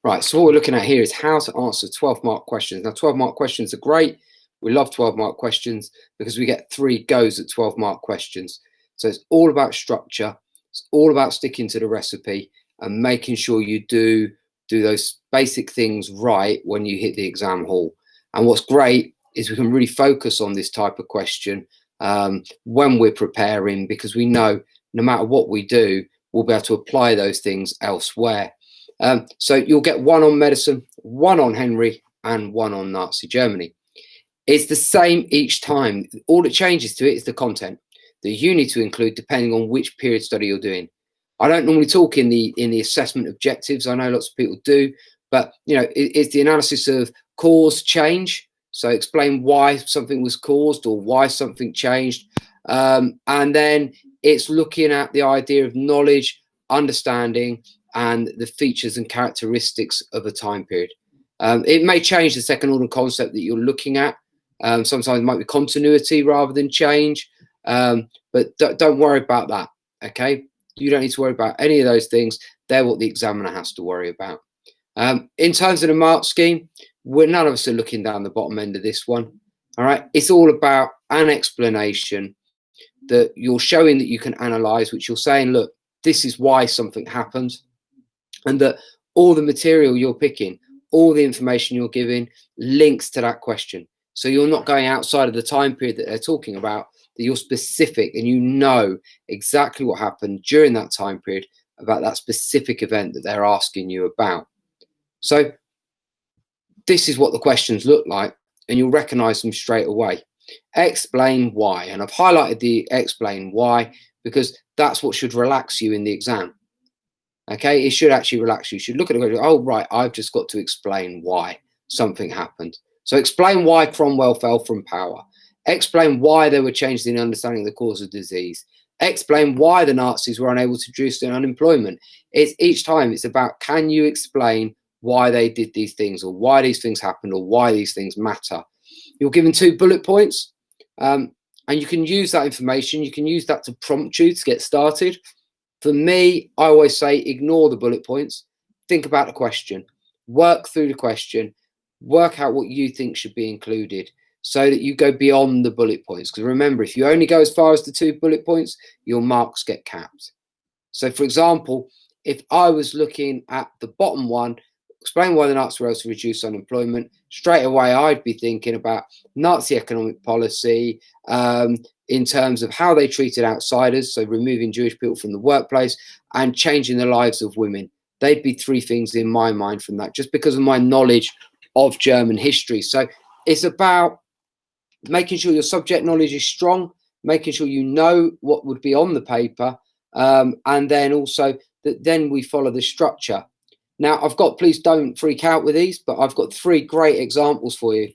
Right, so what we're looking at here is how to answer 12-mark questions. Now, 12-mark questions are great. We love 12-mark questions because we get 3 goes at 12-mark questions. So it's all about structure. It's all about sticking to the recipe and making sure you do those basic things right when you hit the exam hall. And what's great is we can really focus on this type of question when we're preparing, because we know no matter what we do, we'll be able to apply those things elsewhere. So you'll get 1 on medicine, 1 on Henry, and 1 on Nazi Germany. It's the same each time. All that changes to it is the content that you need to include depending on which period study you're doing. I don't normally talk in the assessment objectives. I know lots of people do, but it's the analysis of cause change. So explain why something was caused or why something changed, and then it's looking at the idea of knowledge, understanding, and the features and characteristics of a time period. It may change the second order concept that you're looking at. Sometimes it might be continuity rather than change, but don't worry about that. Okay, you don't need to worry about any of those things. They're what the examiner has to worry about. In terms of the mark scheme, none of us are looking down the bottom end of this one. All right, it's all about an explanation that you're showing that you can analyze, which you're saying, look, this is why something happened, and that all the material you're picking, all the information you're giving links to that question. So you're not going outside of the time period that they're talking about, that you're specific and you know exactly what happened during that time period about that specific event that they're asking you about. So this is what the questions look like, and you'll recognize them straight away. Explain why. And I've highlighted the explain why because that's what should relax you in the exam. Okay, it should actually relax you. You should look at it and go, oh, right, I've just got to explain why something happened. So explain why Cromwell fell from power. Explain why there were changes in understanding the cause of disease. Explain why the Nazis were unable to reduce their unemployment. Each time it's about, can you explain why they did these things, or why these things happened, or why these things matter? You're given 2 bullet points, and you can use that information. You can use that to prompt you to get started. For me, I always say ignore the bullet points, think about the question, work through the question, work out what you think should be included so that you go beyond the bullet points. Because remember, if you only go as far as the 2 bullet points, your marks get capped. So for example, if I was looking at the bottom one, explain why the Nazis were able to reduce unemployment, straight away I'd be thinking about Nazi economic policy, in terms of how they treated outsiders, so removing Jewish people from the workplace and changing the lives of women. They'd be 3 things in my mind from that, just because of my knowledge of German history. So it's about making sure your subject knowledge is strong, making sure you know what would be on the paper, and then also that then we follow the structure. Now, please don't freak out with these, but I've got 3 great examples for you.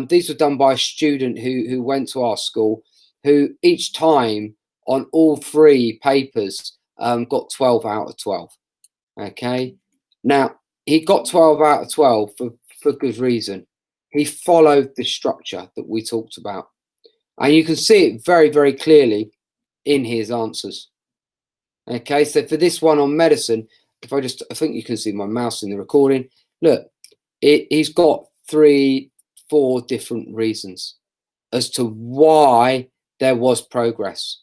These were done by a student who went to our school, who each time on all 3 papers got 12 out of 12. Okay, now he got 12 out of 12 for good reason. He followed the structure that we talked about, and you can see it very, very clearly in his answers. Okay, so for this one on medicine, I think you can see my mouse in the recording. Look, he's got 3, 4 different reasons as to why there was progress,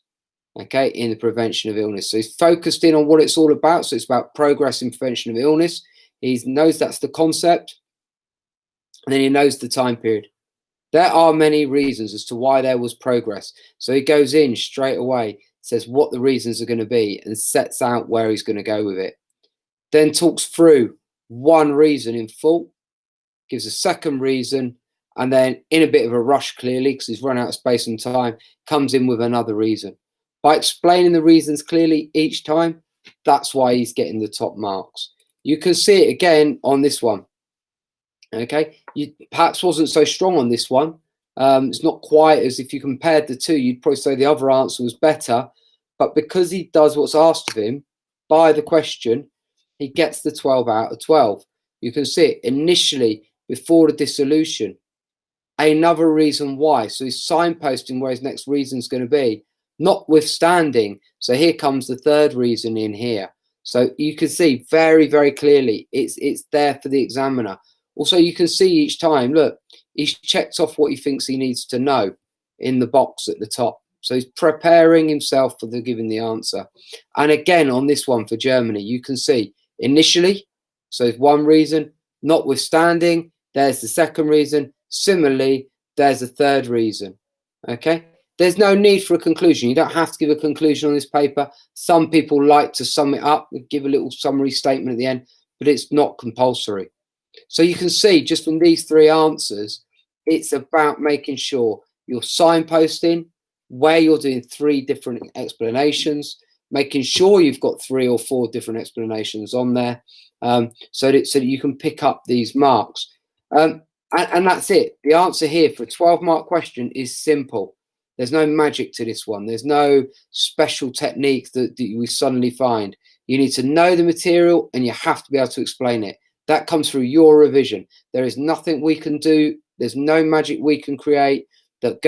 okay, in the prevention of illness. So he's focused in on what it's all about. So it's about progress in prevention of illness. He knows that's the concept, and then he knows the time period. There are many reasons as to why there was progress. So he goes in straight away, says what the reasons are going to be, and sets out where he's going to go with it. Then talks through one reason in full, gives a second reason, and then in a bit of a rush, clearly, because he's run out of space and time, comes in with another reason. By explaining the reasons clearly each time, that's why he's getting the top marks. You can see it again on this one. Okay, you perhaps wasn't so strong on this one. It's not quite as, if you compared the 2, you'd probably say the other answer was better. But because he does what's asked of him by the question, he gets the 12 out of 12. You can see it initially before the dissolution. Another reason why. So he's signposting where his next reason is going to be, notwithstanding. So here comes the 3rd reason in here. So you can see very, very clearly it's there for the examiner. Also, you can see each time, look, he's checked off what he thinks he needs to know in the box at the top. So he's preparing himself for giving the answer. And again, on this one for Germany, you can see initially, so one reason, notwithstanding, there's the second reason. Similarly, there's a third reason. Okay, there's no need for a conclusion. You don't have to give a conclusion on this paper. Some people like to sum it up, give a little summary statement at the end, but it's not compulsory. So you can see just from these three answers, it's about making sure you're signposting where you're doing three different explanations, making sure you've got 3 or 4 different explanations on there, so that you can pick up these marks. And that's it. The answer here for a 12-mark question is simple. There's no magic to this one. There's no special technique that we suddenly find. You need to know the material and you have to be able to explain it. That comes through your revision. There is nothing we can do. There's no magic we can create that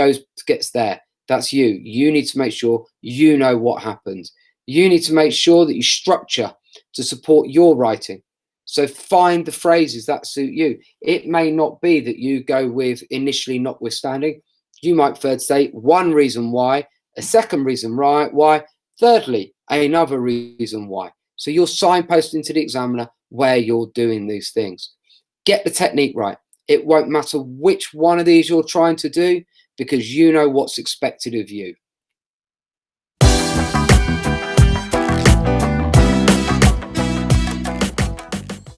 gets there. That's you. You need to make sure you know what happens. You need to make sure that you structure to support your writing. So find the phrases that suit you. It may not be that you go with initially notwithstanding. You might prefer to say one reason why, a second reason why, thirdly, another reason why. So you're signposting to the examiner where you're doing these things. Get the technique right. It won't matter which one of these you're trying to do because you know what's expected of you.